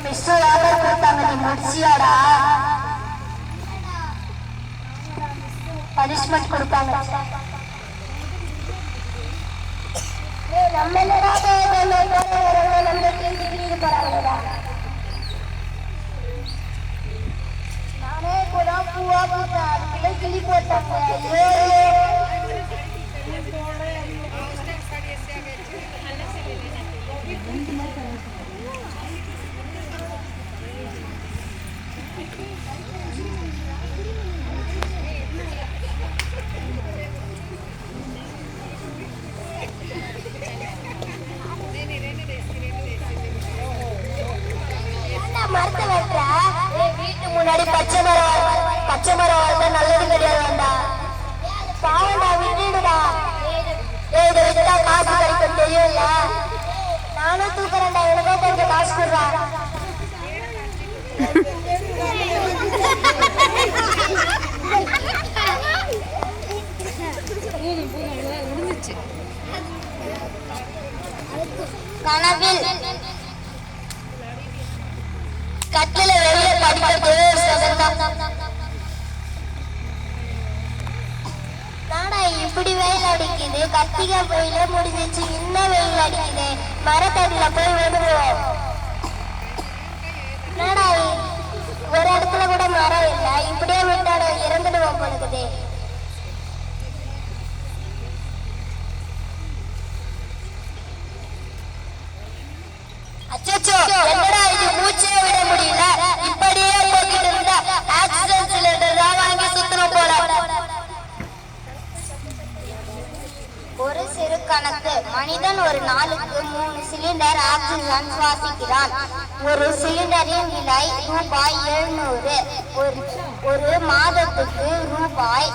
Miss order கொடுத்தாங்க, நீ முடிச்சியாடா? Punishment கொடுப்பாங்க. நம்ம என்னடா நானே இப்போதான் பூவா போட்டேன், அதுக்குள்ள கிளி போட்டாங்க. மரத்தை வெட்டுற வீட்டு முன்னாடி பச்சை மரம் வாழ்ந்தா நல்லது கிடையாதுடா. பாவண்டா, விட்டுடுடா. இதை விட்டா காசு கிடைக்கும் தெரியும்ல. நானும் தூக்குறேன்டா, எனக்கும் கொஞ்சம் காசு கொடுறா. கனவில் கட்டில வெளியே படிக்கிறது நாடா இப்படி வெயில் அடிக்குது. கத்திகா போயில முடிஞ்சிச்சு, இன்னும் வெயில் அடிக்குது. மரத்தடியில போய் விடுவோம். நாடா ஒரு இடத்துல கூட மரம் இல்லை, இப்படியே விட்டாட இறந்துடுவோம் போலுக்குது. அச்சோ, என்னடா இது, மூச்சே விட முடியல. இப்படியே போய்கிட்டு இருந்தா ஆக்சிஜன் சிலிண்டர் தான் வாங்கி சுத்தணும் போல. ஒரு சிறு கணக்கு. மனிதன் ஒரு நாளுக்கு 3 சிலிண்டர் ஆக்சிஜன் சுவாசிக்கிறான். ஒரு சிலிண்டரின் விலை ரூபாய் 700. ஒரு மாதத்துக்கு ரூபாய்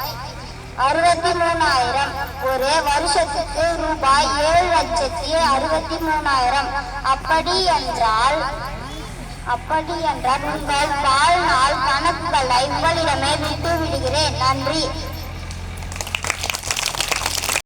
63,000. ஒரு வருஷத்துக்கு ரூபாய் 7,63,000. அப்படி என்றால் உங்கள் வாழ்நாள் கணக்குகளை உங்களிடமே விட்டு விடுகிறேன். நன்றி.